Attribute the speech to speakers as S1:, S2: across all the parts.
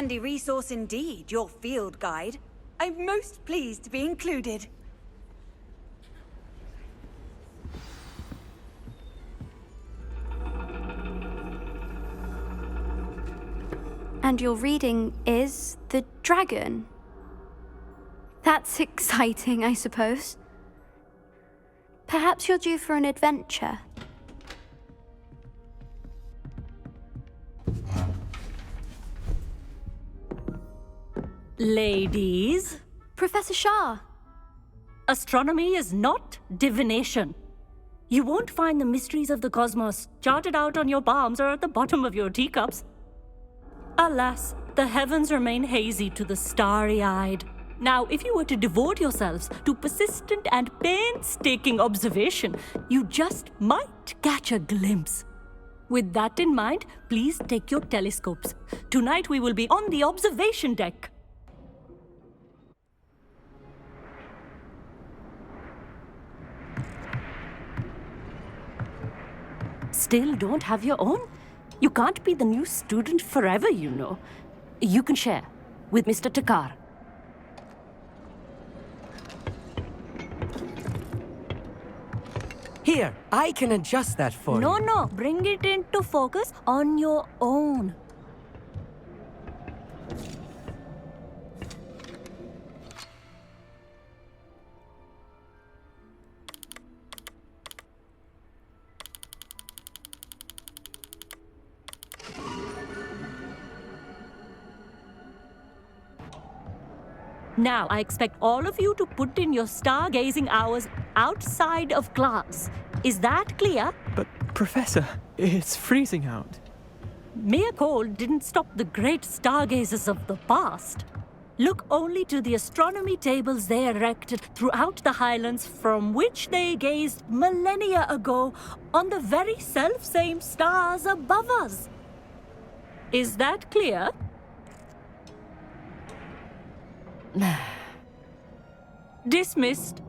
S1: handy resource indeed, your field guide. I'm most pleased to be included.
S2: And your reading is the dragon. That's exciting, I suppose. Perhaps you're due for an adventure.
S3: Ladies,
S2: Professor Shah.
S3: astronomy is not divination. You won't find the mysteries of the cosmos charted out on your palms or at the bottom of your teacups. Alas, the heavens remain hazy to the starry-eyed. Now, if you were to devote yourselves to persistent and painstaking observation, you just might catch a glimpse. With that in mind, please take your telescopes. Tonight we will be on the observation deck. Still don't have your own? You can't be the new student forever, you know. You can share with Mr. Takar.
S4: Here, I can adjust that for you.
S3: No, bring it into focus on your own. Now, I expect all of you to put in your stargazing hours outside of class. Is that clear?
S5: But, Professor, it's freezing out.
S3: Mere cold didn't stop the great stargazers of the past. Look only to the astronomy tables they erected throughout the highlands from which they gazed millennia ago on the very self-same stars above us. Is that clear? Dismissed.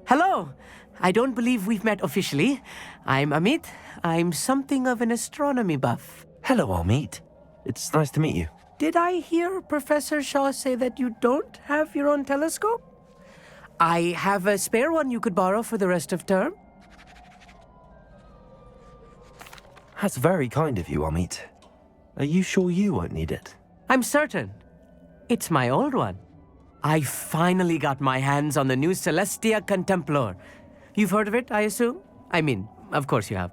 S4: Hello! I don't believe we've met officially. I'm Amit. I'm something of an astronomy buff.
S6: Hello, Amit. It's nice to meet you.
S4: Did I hear Professor Shaw say that you don't have your own telescope? I have a spare one you could borrow for the rest of term.
S6: That's very kind of you, Amit. Are you sure you won't need it?
S4: I'm certain. It's my old one. I finally got my hands on the new Celestia Contemplar. You've heard of it, I assume? I mean, of course you have.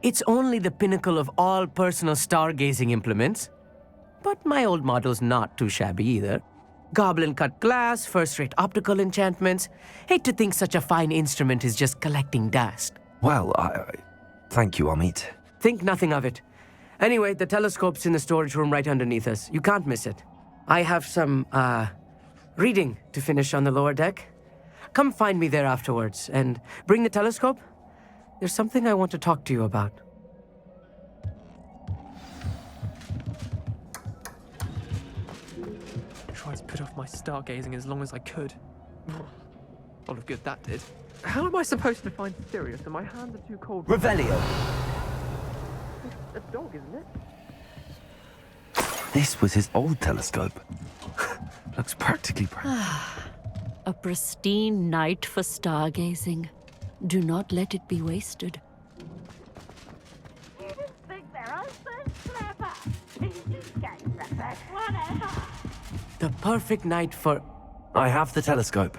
S4: It's only the pinnacle of all personal stargazing implements. But my old model's not too shabby either. Goblin-cut glass, first-rate optical enchantments. Hate to think such a fine instrument is just collecting dust.
S6: Well, thank you, Amit.
S4: Think nothing of it. Anyway, the telescope's in the storage room right underneath us. You can't miss it. I have some, reading to finish on the lower deck. Come find me there afterwards, and bring the telescope. There's something I want to talk to you about.
S5: Tried to put off my stargazing as long as I could. All of good that did. How am I supposed to find Sirius and my hands are too cold?
S6: Revelio!
S5: A dog, isn't it?
S6: This was his old telescope. Looks practically brand
S3: A pristine night for stargazing. Do not let it be wasted.
S7: You just think their husband's clever. He just gave the best one ever.
S4: The perfect night for...
S6: I have the telescope.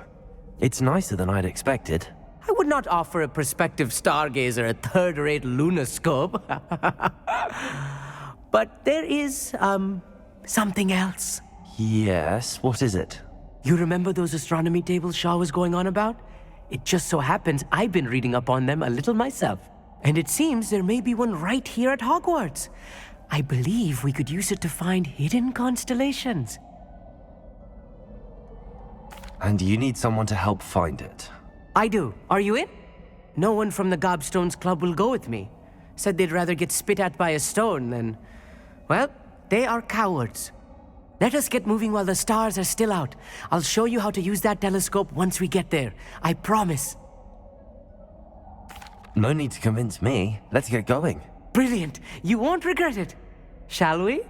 S6: It's nicer than I'd expected.
S4: I would not offer a prospective stargazer a third-rate lunoscope. But there is, something else.
S6: Yes, what is it?
S4: You remember those astronomy tables Shaw was going on about? It just so happens I've been reading up on them a little myself. And it seems there may be one right here at Hogwarts. I believe we could use it to find hidden constellations.
S6: And you need someone to help find it.
S4: I do. Are you in? No one from the Gobstones Club will go with me. Said they'd rather get spit at by a stone than... Well, they are cowards. Let us get moving while the stars are still out. I'll show you how to use that telescope once we get there. I promise.
S6: No need to convince me. Let's get going.
S4: Brilliant. You won't regret it. Shall we?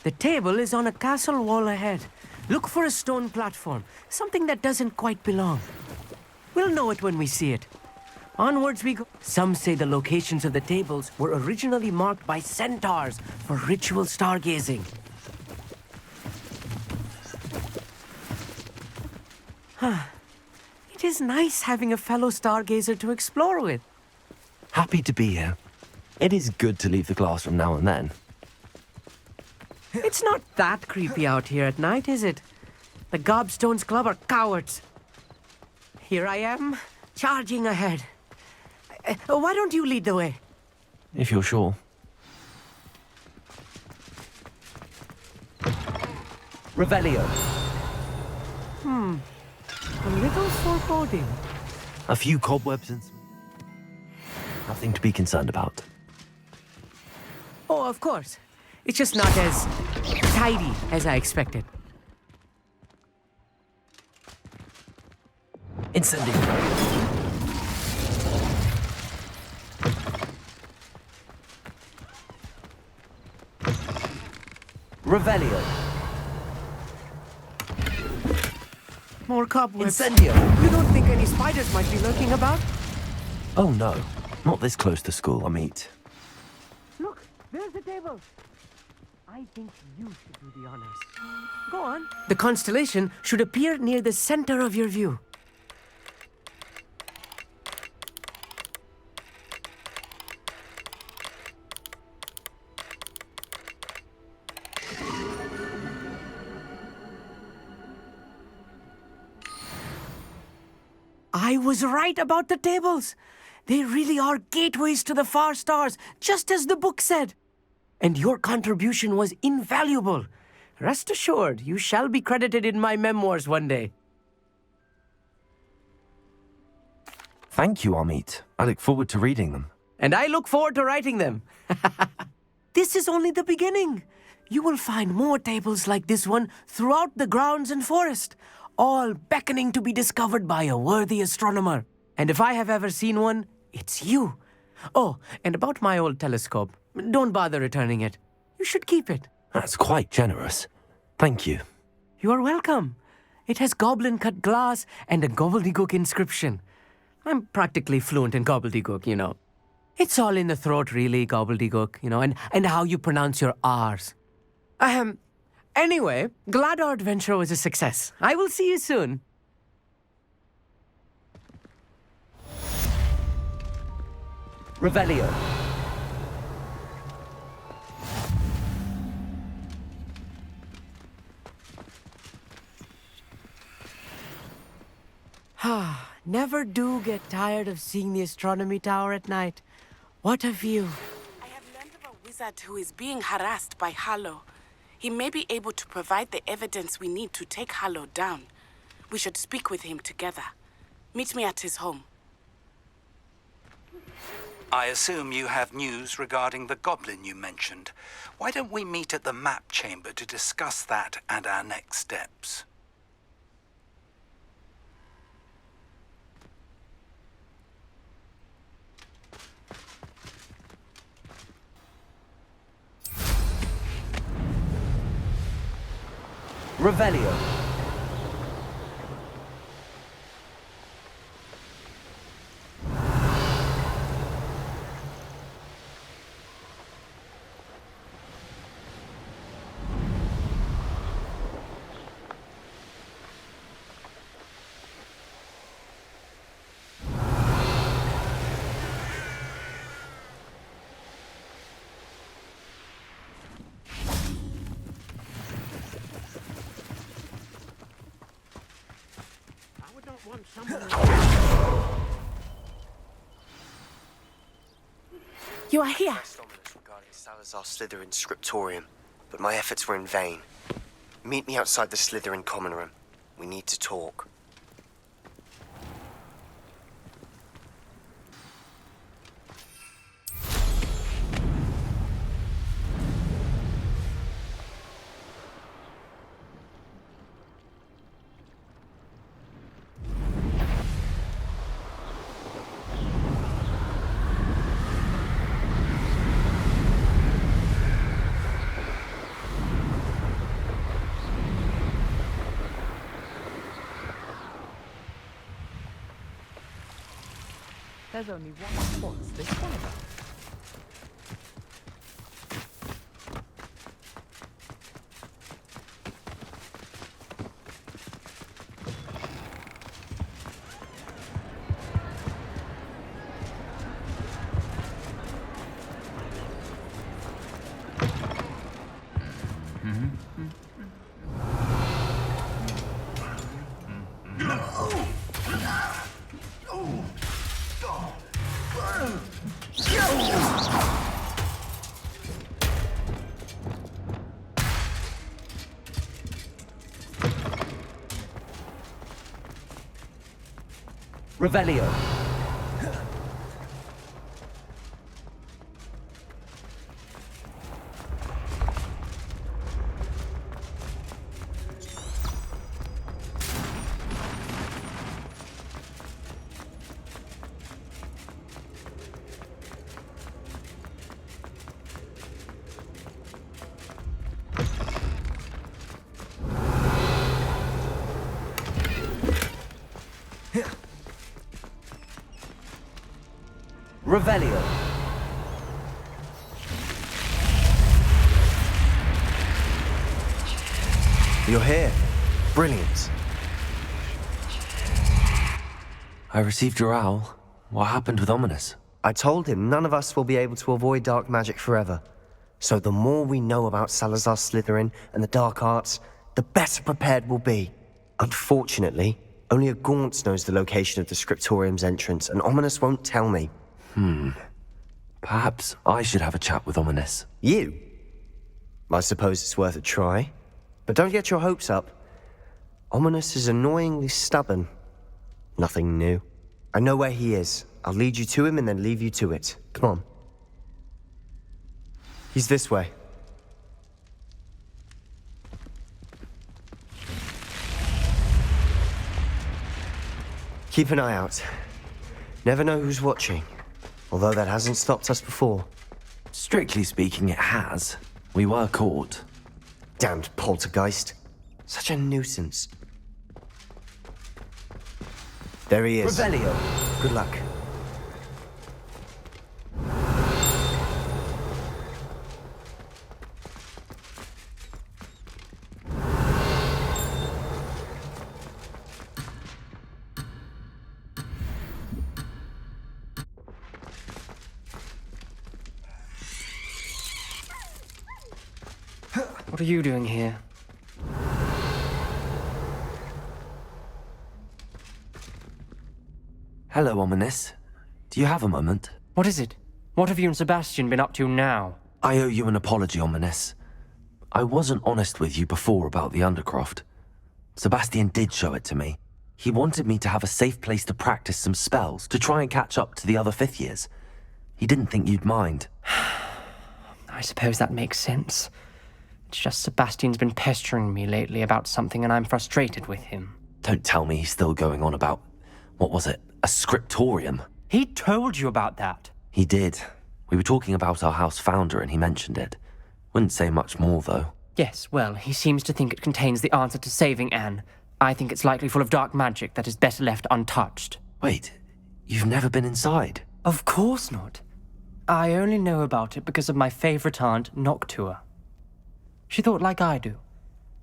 S4: The table is on a castle wall ahead. Look for a stone platform, something that doesn't quite belong. We'll know it when we see it. Onwards we go. Some say the locations of the tables were originally marked by centaurs for ritual stargazing. It is nice having a fellow stargazer to explore with.
S6: Happy to be here. It is good to leave the classroom now and then.
S4: It's not that creepy out here at night, is it? The Gobstones Club are cowards. Here I am, charging ahead. Why don't you lead the way?
S6: If you're sure. Revelio.
S4: A little foreboding.
S6: A few cobwebs and nothing to be concerned about.
S4: Oh, of course. It's just not as tidy as I expected.
S6: Incendiary. Revelio.
S4: More cobwebs.
S6: Incendio.
S4: You don't think any spiders might be lurking about?
S6: Oh no, not this close to school, Amit.
S4: Look, there's the table. I think you should do the honors. Go on. The constellation should appear near the center of your view. I was right about the tables. They really are gateways to the far stars, just as the book said. And your contribution was invaluable. Rest assured, you shall be credited in my memoirs one day.
S6: Thank you, Amit. I look forward to reading them.
S4: And I look forward to writing them. This is only the beginning. You will find more tables like this one throughout the grounds and forest, all beckoning to be discovered by a worthy astronomer. And if I have ever seen one, it's you. Oh, and about my old telescope, don't bother returning it. You should keep it.
S6: That's quite generous. Thank you.
S4: You are welcome. It has goblin-cut glass and a gobbledygook inscription. I'm practically fluent in gobbledygook, you know. It's all in the throat, really, gobbledygook, you know, and how you pronounce your R's. Anyway, glad our adventure was a success. I will see you soon.
S6: Revelio.
S4: Never do get tired of seeing the astronomy tower at night. What a view.
S8: I have learned of a wizard who is being harassed by Harlow. He may be able to provide the evidence we need to take Harlow down. We should speak with him together. Meet me at his home.
S9: I assume you have news regarding the goblin you mentioned. Why don't we meet at the map chamber to discuss that and our next steps?
S6: Revelio.
S8: You are here.
S10: Regarding Salazar Slytherin's scriptorium, but my efforts were in vain. Meet me outside the Slytherin common room. We need to talk.
S5: There's only one. What's this one about?
S4: Revelio. Revelio.
S10: You're here. Brilliant.
S6: I received your owl. What happened with Ominous?
S10: I told him none of us will be able to avoid dark magic forever. So the more we know about Salazar Slytherin and the dark arts, the better prepared we'll be. Unfortunately, only a Gaunt knows the location of the Scriptorium's entrance, and Ominous won't tell me.
S6: Perhaps I should have a chat with Ominous.
S10: You? I suppose it's worth a try. But don't get your hopes up. Ominous is annoyingly stubborn. Nothing new. I know where he is. I'll lead you to him and then leave you to it. Come on. He's this way. Keep an eye out. Never know who's watching. Although that hasn't stopped us before.
S6: Strictly speaking, it has. We were caught.
S10: Damned poltergeist. Such a nuisance. There he is.
S4: Revelio.
S10: Good luck.
S5: What are you doing here?
S6: Hello, Ominous. Do you have a moment?
S5: What is it? What have you and Sebastian been up to now?
S6: I owe you an apology, Ominous. I wasn't honest with you before about the Undercroft. Sebastian did show it to me. He wanted me to have a safe place to practice some spells, to try and catch up to the other fifth years. He didn't think you'd mind.
S5: I suppose that makes sense. It's just Sebastian's been pestering me lately about something and I'm frustrated with him.
S6: Don't tell me he's still going on about, what was it, a scriptorium?
S5: He told you about that.
S6: He did. We were talking about our house founder and he mentioned it. Wouldn't say much more, though.
S5: Yes, well, he seems to think it contains the answer to saving Anne. I think it's likely full of dark magic that is better left untouched.
S6: Wait, you've never been inside?
S5: Of course not. I only know about it because of my favorite aunt, Noctua. She thought like I do.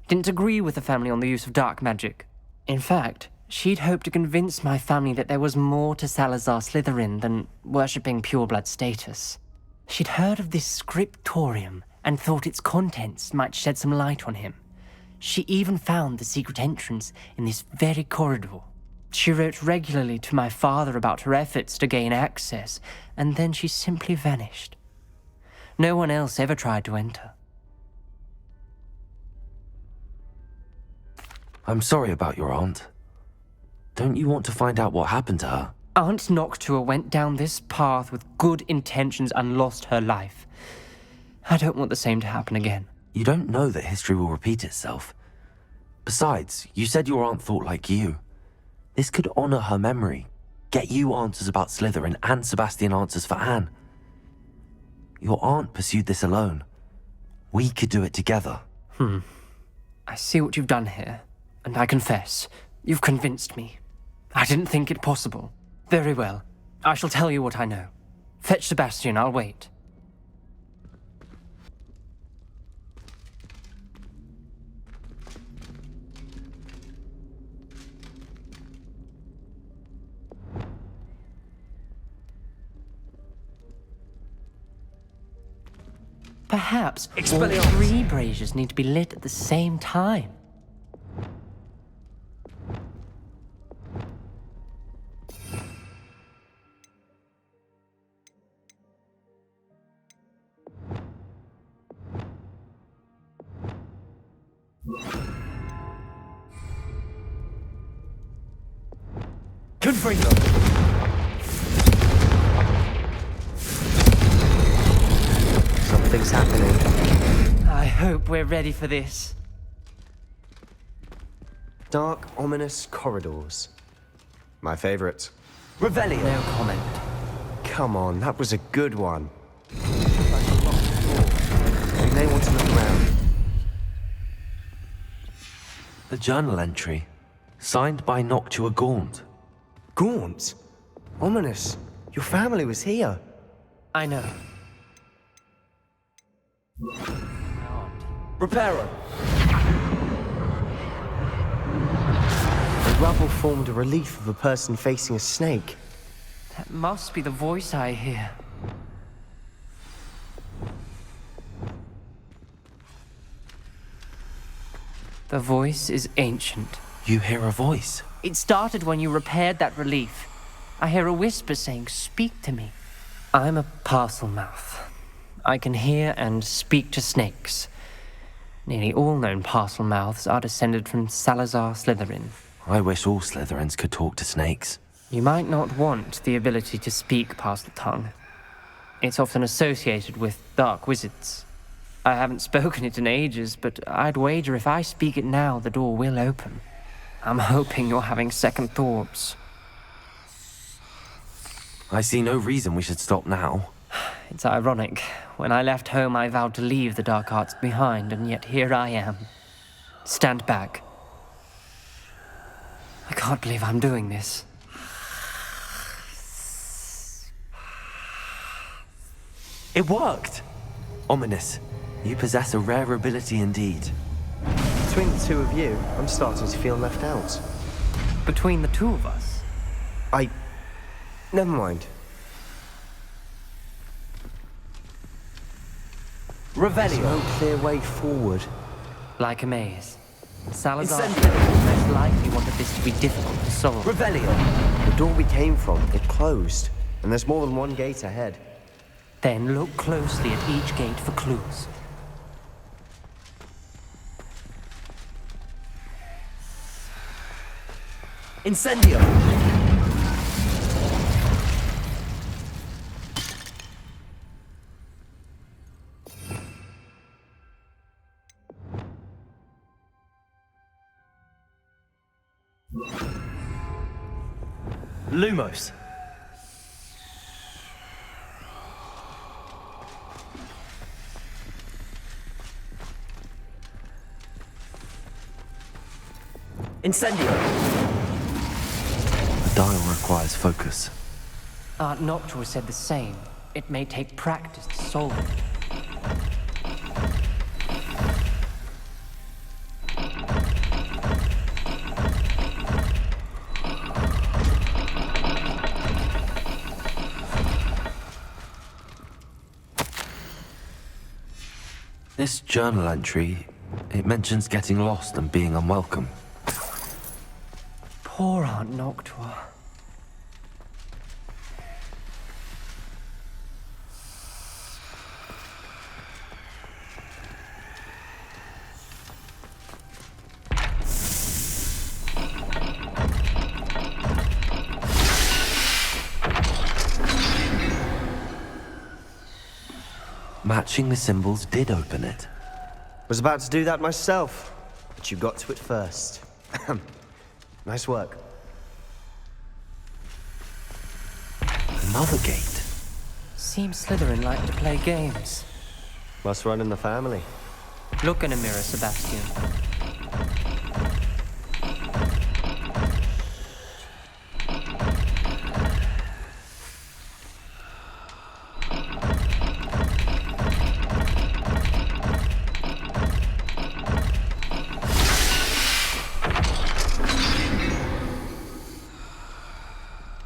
S5: Didn't agree with the family on the use of dark magic. In fact, she'd hoped to convince my family that there was more to Salazar Slytherin than worshipping pureblood status. She'd heard of this scriptorium and thought its contents might shed some light on him. She even found the secret entrance in this very corridor. She wrote regularly to my father about her efforts to gain access, and then she simply vanished. No one else ever tried to enter.
S6: I'm sorry about your aunt. Don't you want to find out what happened to her?
S5: Aunt Noctua went down this path with good intentions and lost her life. I don't want the same to happen again.
S6: You don't know that history will repeat itself. Besides, you said your aunt thought like you. This could honor her memory, get you answers about Slytherin and Sebastian answers for Anne. Your aunt pursued this alone. We could do it together.
S5: I see what you've done here, and I confess, you've convinced me. I didn't think it possible. Very well. I shall tell you what I know. Fetch Sebastian, I'll wait. Perhaps all three braziers need to be lit at the same time.
S4: Confringo!
S10: Something's happening.
S5: I hope we're ready for this.
S10: Dark, ominous corridors. My favorite.
S4: Revelio!
S5: No comment.
S10: Come on, that was a good one. We may want to look around.
S6: The journal entry. Signed by Noctua Gaunt.
S10: Gaunt? Ominous. Your family was here.
S5: I know.
S4: Reparo!
S10: The rubble formed a relief of a person facing a snake.
S5: That must be the voice I hear. The voice is ancient.
S6: You hear a voice.
S5: It started when you repaired that relief. I hear a whisper saying, "Speak to me." I'm a parcel mouth. I can hear and speak to snakes. Nearly all known parcel mouths are descended from Salazar Slytherin.
S6: I wish all Slytherins could talk to snakes.
S5: You might not want the ability to speak parcel tongue. It's often associated with dark wizards. I haven't spoken it in ages, but I'd wager if I speak it now, the door will open. I'm hoping you're having second thoughts.
S6: I see no reason we should stop now.
S5: It's ironic. When I left home, I vowed to leave the dark arts behind, and yet here I am. Stand back. I can't believe I'm doing this.
S6: It worked! Ominous. You possess a rare ability indeed.
S10: Between the two of you, I'm starting to feel left out.
S5: Between the two of us?
S10: Never mind.
S4: Revelio!
S10: No clear way forward.
S5: Like a maze. Salazar
S4: Incendio!
S5: most likely wanted this to be difficult to solve.
S4: Revelio!
S10: The door we came from, it closed. And there's more than one gate ahead.
S5: Then look closely at each gate for clues.
S4: Incendio! Lumos. Incendio.
S6: The dial requires focus.
S5: Aunt Noctua said the same. It may take practice to solve it.
S6: This journal entry, it mentions getting lost and being unwelcome.
S5: Poor Aunt Noctua.
S6: Matching the symbols did open it.
S10: Was about to do that myself, but you got to it first. Nice work.
S6: Another gate.
S5: Seems Slytherin like to play games.
S10: Must run in the family.
S5: Look in a mirror, Sebastian.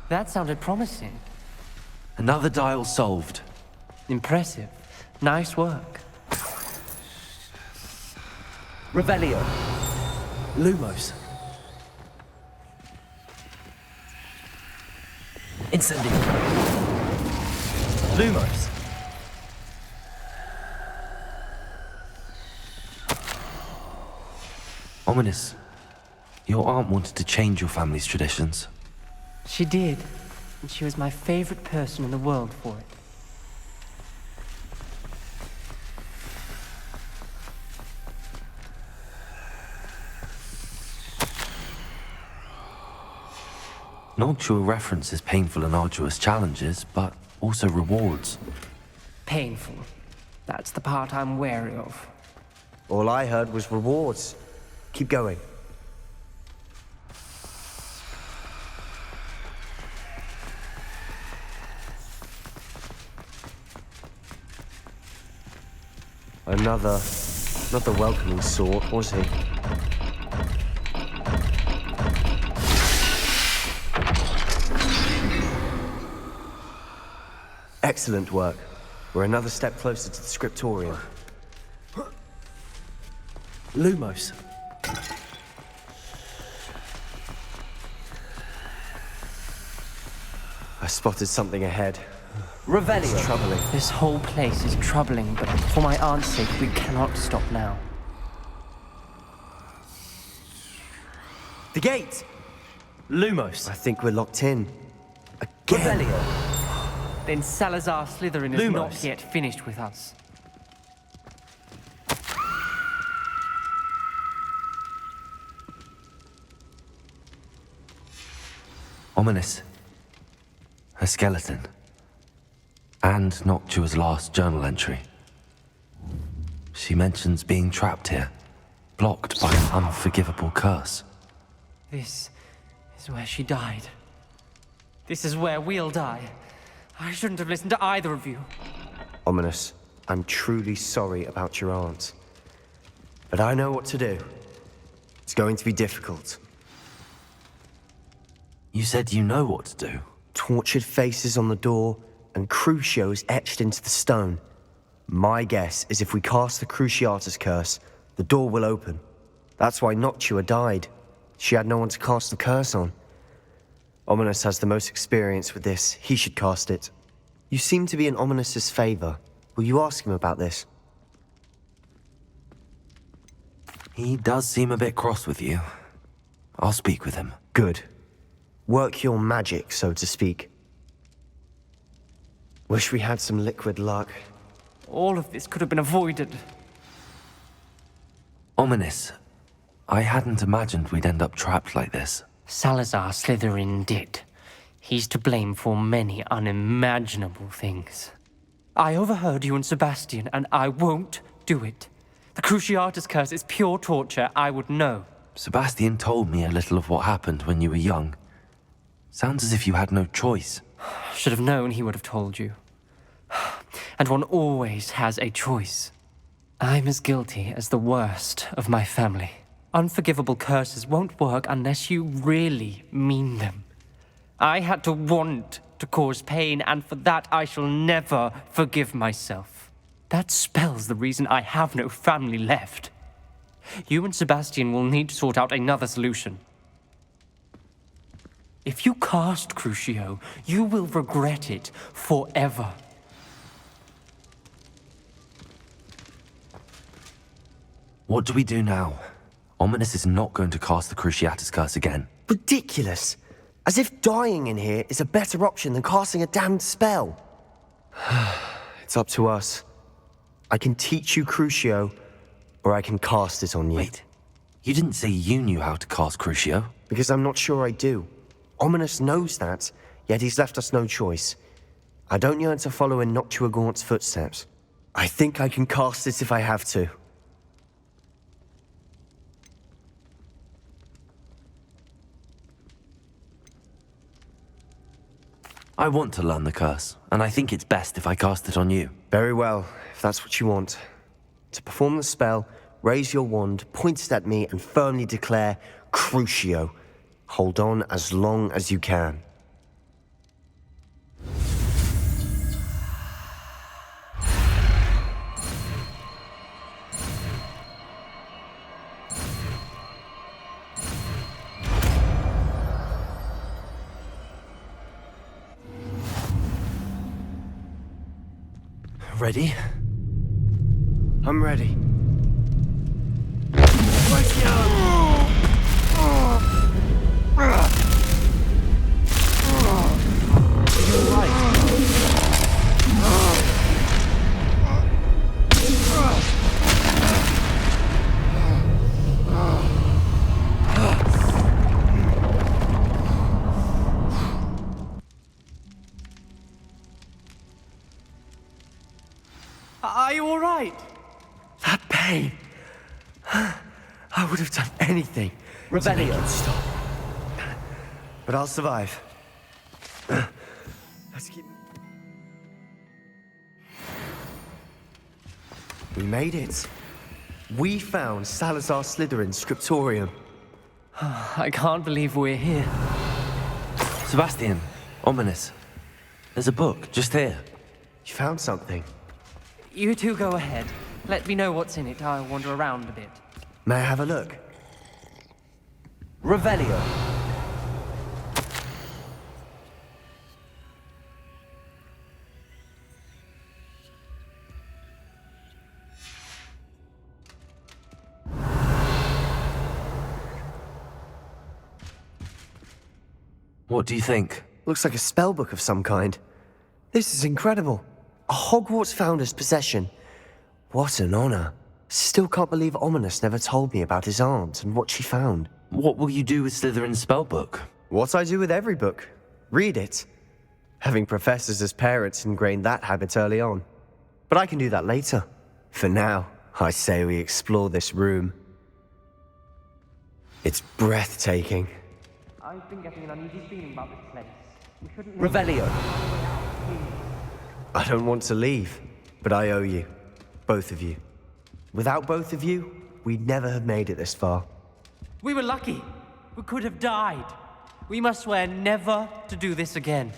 S5: That sounded promising.
S6: Another dial solved.
S5: Impressive. Nice work.
S4: Revelio. Lumos. Incendio. Lumos.
S6: Ominous. Your aunt wanted to change your family's traditions.
S5: She did. And she was my favorite person in the world for it.
S6: Noctua references painful and arduous challenges, but also rewards.
S5: Painful. That's the part I'm wary of.
S10: All I heard was rewards. Keep going. Not the welcoming sort, was he? Excellent work. We're another step closer to the scriptorium.
S4: Lumos.
S10: I spotted something ahead.
S4: Revelio.
S10: It's troubling.
S5: This whole place is troubling, but for my aunt's sake, we cannot stop now.
S10: The gate!
S4: Lumos.
S10: I think we're locked in. Again!
S4: Revelio.
S5: Then Salazar Slytherin is
S4: Lumos.
S5: not yet finished with us.
S6: Ominous. Her skeleton. And Noctua's last journal entry. She mentions being trapped here, blocked by an unforgivable curse.
S5: This is where she died. This is where we'll die. I shouldn't have listened to either of you.
S10: Ominous, I'm truly sorry about your aunt. But I know what to do. It's going to be difficult.
S6: You said you know what to do.
S10: Tortured faces on the door, and Crucio is etched into the stone. My guess is if we cast the Cruciatus curse, the door will open. That's why Noctua died. She had no one to cast the curse on. Ominous has the most experience with this. He should cast it. You seem to be in Ominous's favor. Will you ask him about this?
S6: He does seem a bit cross with you. I'll speak with him.
S10: Good. Work your magic, so to speak. Wish we had some liquid luck.
S5: All of this could have been avoided.
S6: Ominous. I hadn't imagined we'd end up trapped like this.
S5: Salazar Slytherin did. He's to blame for many unimaginable things. I overheard you and Sebastian, and I won't do it. The Cruciatus curse is pure torture. I would know.
S6: Sebastian told me a little of what happened when you were young. Sounds as if you had no choice.
S5: Should have known he would have told you. And one always has a choice. I'm as guilty as the worst of my family. Unforgivable curses won't work unless you really mean them. I had to want to cause pain, and for that I shall never forgive myself. That spells the reason I have no family left. You and Sebastian will need to sort out another solution. If you cast Crucio, you will regret it forever.
S6: What do we do now? Ominous is not going to cast the Cruciatus curse again.
S10: Ridiculous! As if dying in here is a better option than casting a damned spell. It's up to us. I can teach you Crucio, or I can cast it on you.
S6: Wait, you didn't say you knew how to cast Crucio?
S10: Because I'm not sure I do. Ominous knows that, yet he's left us no choice. I don't yearn to follow in Noctua Gaunt's footsteps. I think I can cast it if I have to.
S6: I want to learn the curse, and I think it's best if I cast it on you.
S10: Very well, if that's what you want. To perform the spell, raise your wand, point it at me, and firmly declare, Crucio. Hold on as long as you can. Ready? I'm ready.
S5: Are you all right?
S10: That pain. I would have done anything.
S5: Revelio.
S10: Stop. But I'll survive. Let's keep. We made it. We found Salazar Slytherin's scriptorium.
S5: I can't believe we're here.
S6: Sebastian, ominous. There's a book just here.
S10: You found something.
S5: You two go ahead. Let me know what's in it. I'll wander around a bit.
S10: May I have a look?
S5: Revelio.
S6: What do you think?
S10: Looks like a spellbook of some kind. This is incredible. A Hogwarts founder's possession. What an honor. Still can't believe Ominous never told me about his aunt and what she found.
S6: What will you do with Slytherin's spellbook?
S10: What I do with every book. Read it. Having professors as parents ingrained that habit early on. But I can do that later. For now, I say we explore this room. It's breathtaking.
S5: I've been getting an uneasy feeling about this place. We shouldn't...
S10: Revelio. I don't want to leave, but I owe you. Both of you. Without both of you, we'd never have made it this far.
S5: We were lucky. We could have died. We must swear never to do this again.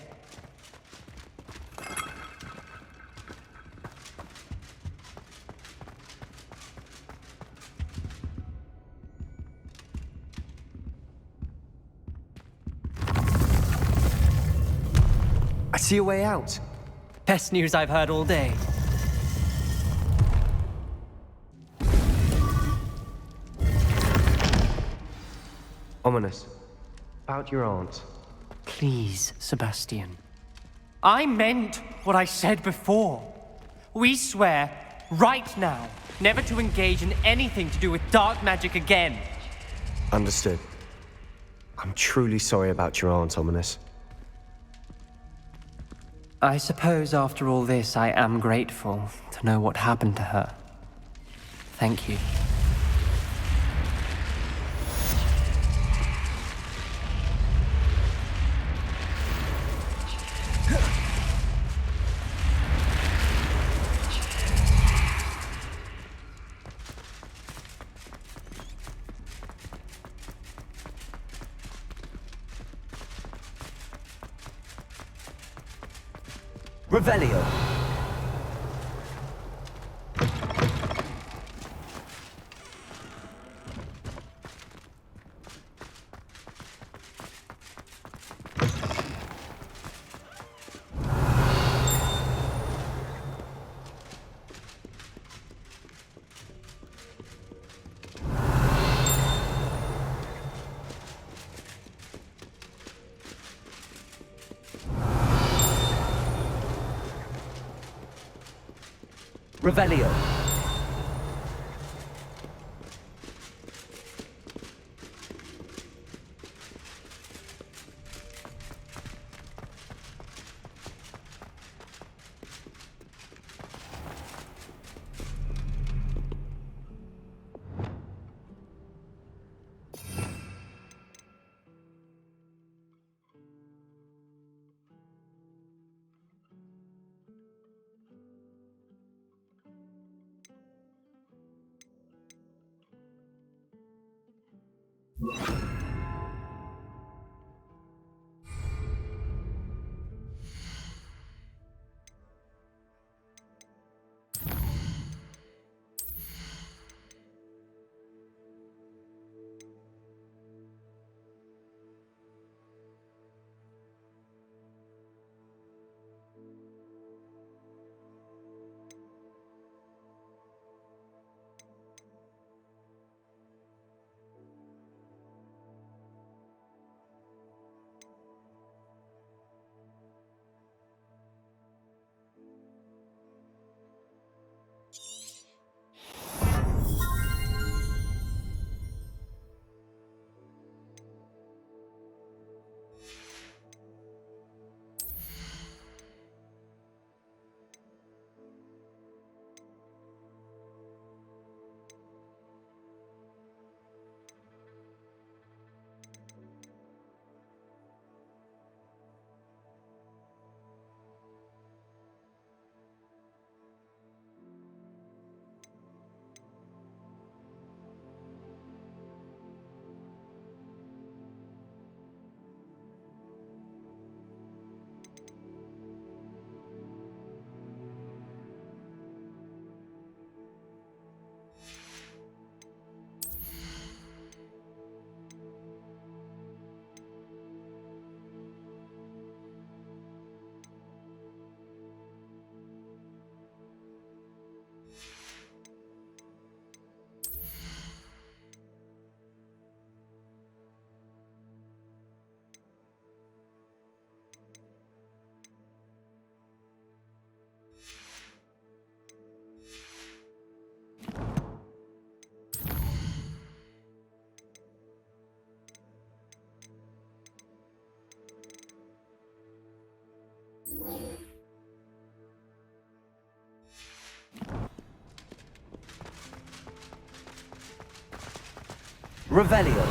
S10: I see a way out.
S5: Best news I've heard all day.
S10: Ominous. About your aunt.
S5: Please, Sebastian. I meant what I said before. We swear, right now, never to engage in anything to do with dark magic again.
S10: Understood. I'm truly sorry about your aunt, Ominous.
S5: I suppose after all this, I am grateful to know what happened to her. Thank you.
S10: Revelio.
S5: Revelio.
S4: Revelio.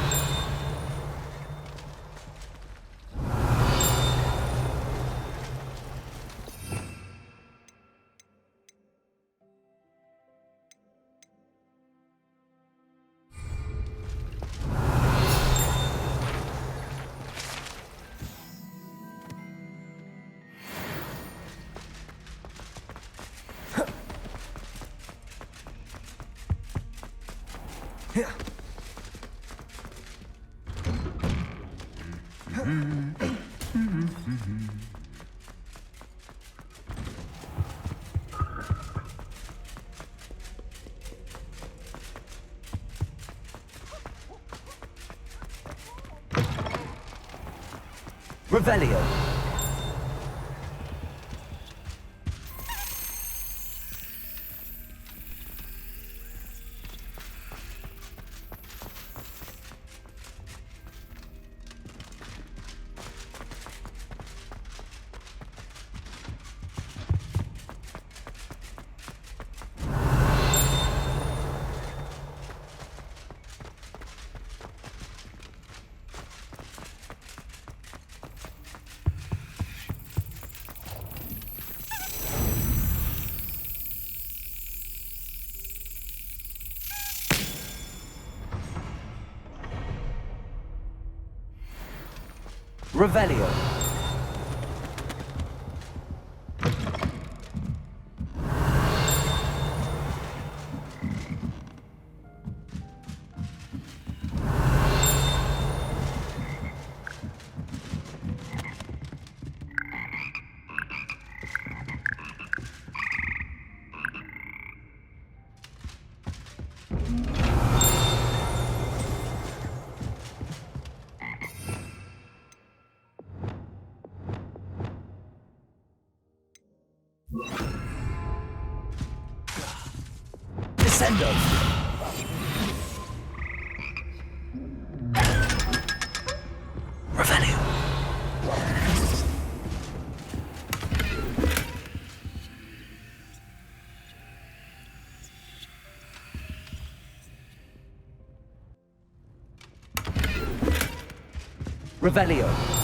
S4: Revelio. Revelio. Descendo. Revelio. Revelio.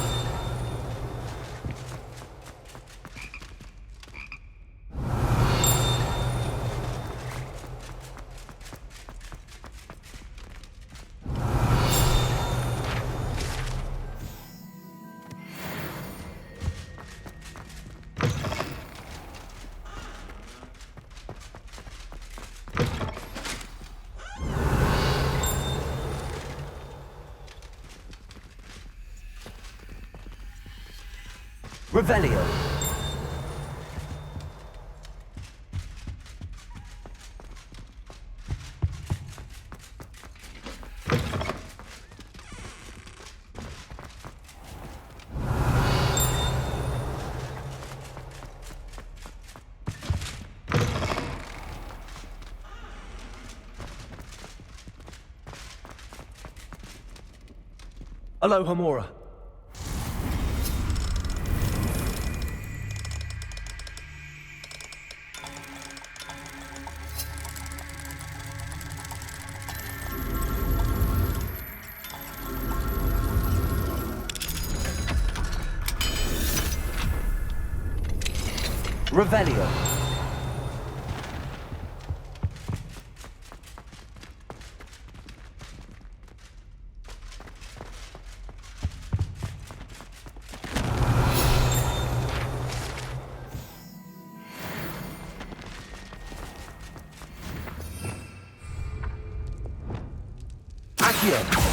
S4: Revelio.
S11: Aloha Mora.
S4: Revelio. Accio.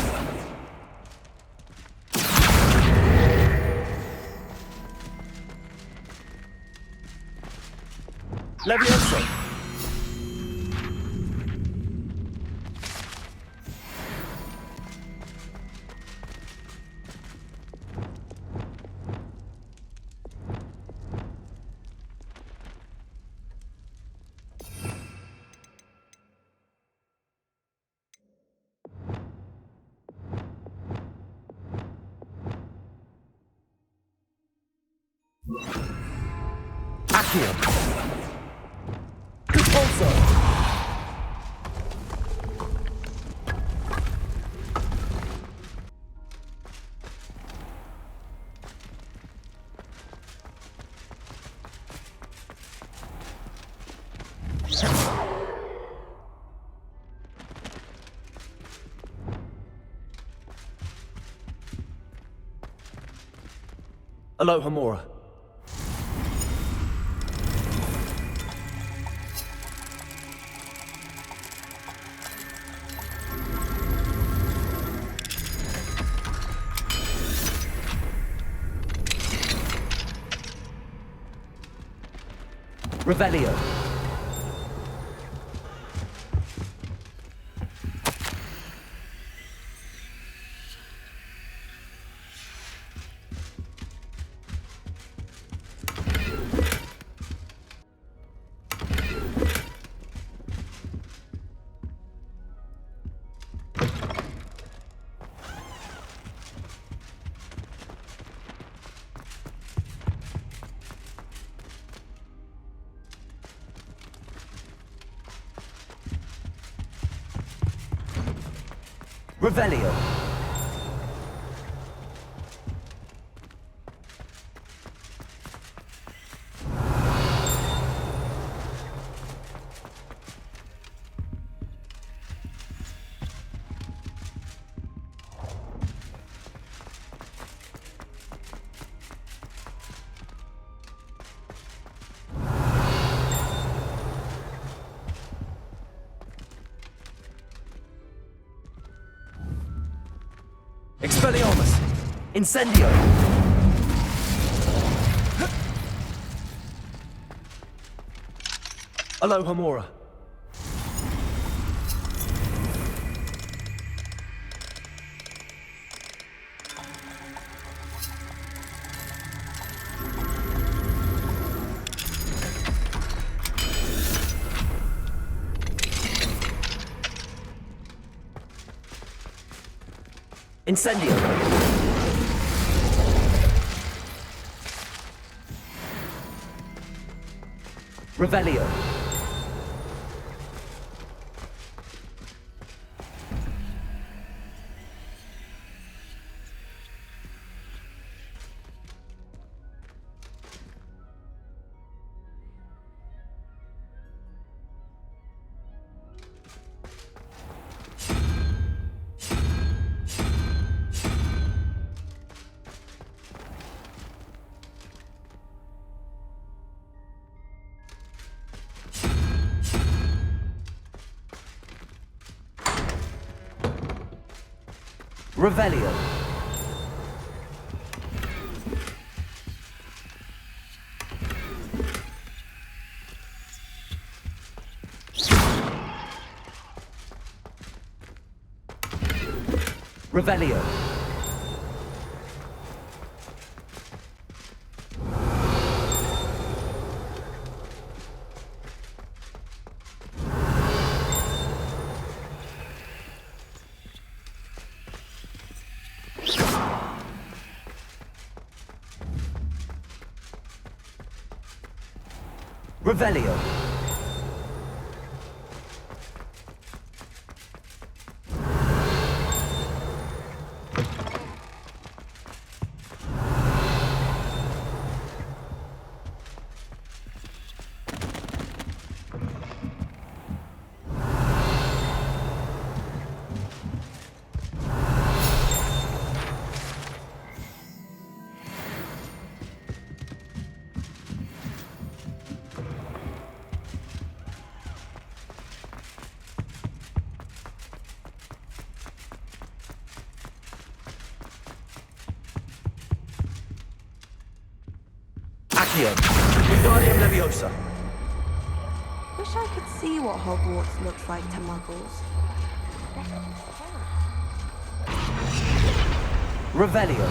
S4: Levioso.
S10: Accio. Repulso. Aloha Mora. Revelio. Revelio. Expelliarmus! Incendio! Aloha Mora. Incendio! Revelio. Revelio. Revelio. Revelio. Accio. Wingardium Leviosa.
S11: Wish I could see what Hogwarts looks like to muggles.
S10: Revelio.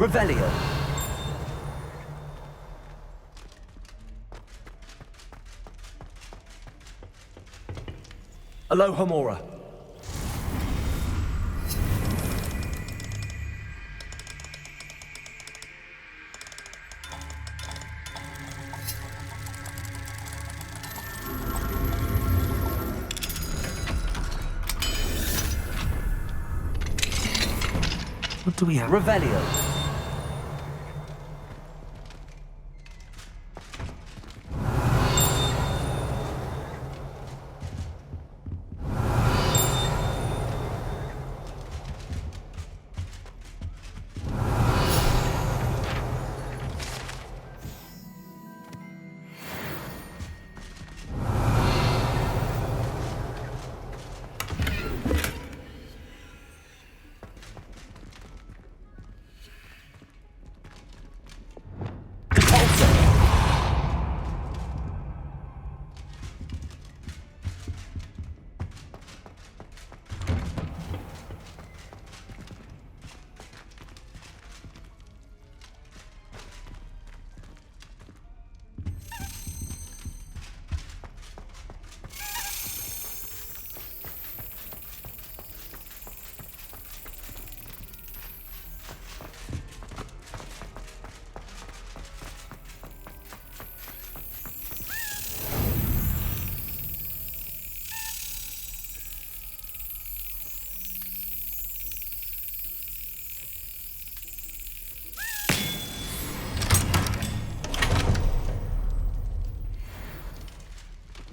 S6: Revelio. Alohomora. What do we have? Revelio.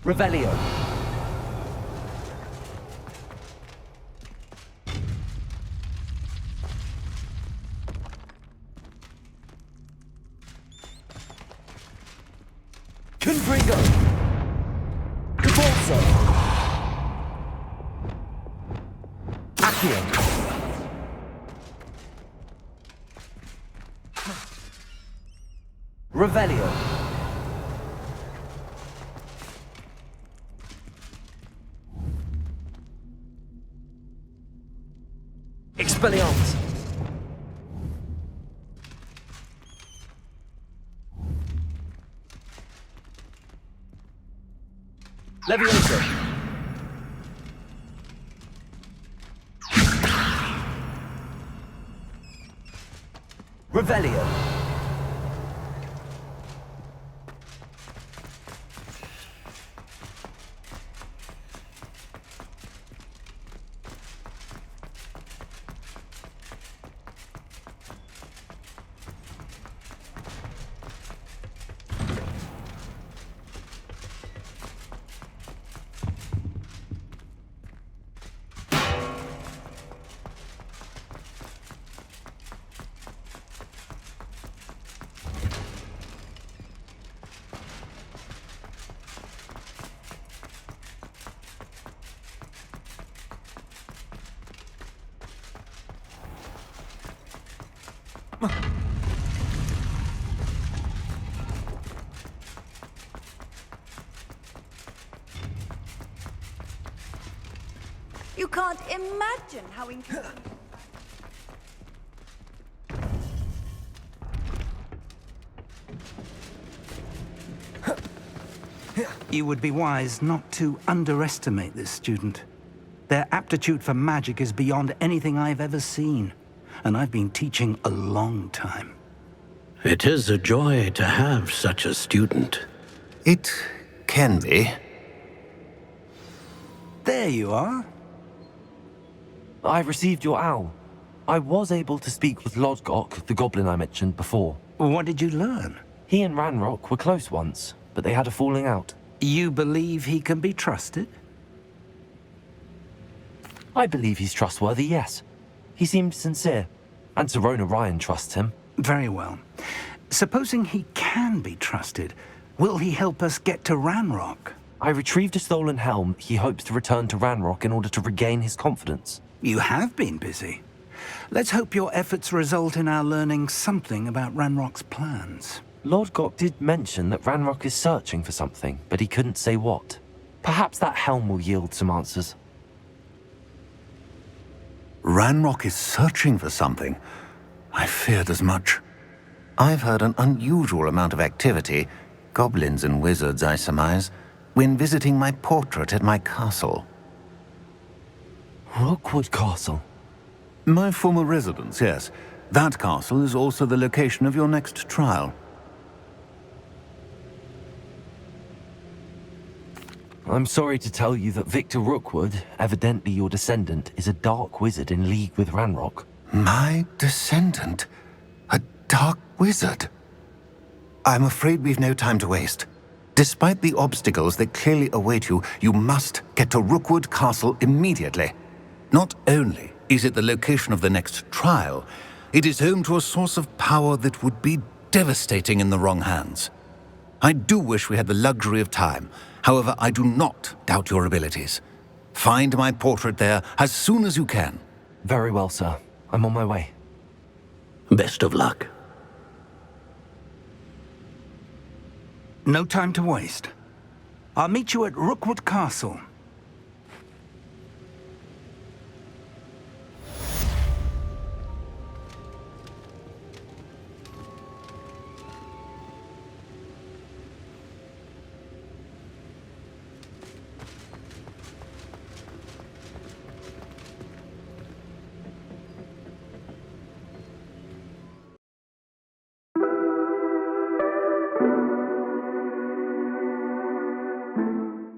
S6: Revelio. Confringo. Cabolso. Accio. Revelio. Expelliarmus. Levioso. Revelio.
S1: You can't imagine how inconvenient.
S9: You would be wise not to underestimate this student. Their aptitude for magic is beyond anything I've ever seen, and I've been teaching a long time.
S12: It is a joy to have such a student.
S13: It can be.
S9: There you are.
S6: I received your owl. I was able to speak with Lodgok, the goblin I mentioned before.
S9: What did you learn?
S6: He and Ranrock were close once, but they had a falling out.
S9: You believe he can be trusted?
S6: I believe he's trustworthy, yes. He seemed sincere, and Sirona Ryan trusts him.
S9: Very well. Supposing he can be trusted, will he help us get to Ranrock?
S6: I retrieved a stolen helm he hopes to return to Ranrock in order to regain his confidence.
S9: You have been busy. Let's hope your efforts result in our learning something about Ranrock's plans.
S6: Lodgok did mention that Ranrock is searching for something, but he couldn't say what. Perhaps that helm will yield some answers.
S13: Ranrock is searching for something? I feared as much. I've heard an unusual amount of activity, goblins and wizards, I surmise, when visiting my portrait at my castle.
S6: Rookwood Castle?
S13: My former residence, yes. That castle is also the location of your next trial.
S6: I'm sorry to tell you that Victor Rookwood, evidently your descendant, is a dark wizard in league with Ranrock.
S13: My descendant? A dark wizard? I'm afraid we've no time to waste. Despite the obstacles that clearly await you, you must get to Rookwood Castle immediately. Not only is it the location of the next trial, it is home to a source of power that would be devastating in the wrong hands. I do wish we had the luxury of time. However, I do not doubt your abilities. Find my portrait there as soon as you can.
S6: Very well, sir. I'm on my way.
S12: Best of luck.
S9: No time to waste. I'll meet you at Rookwood Castle.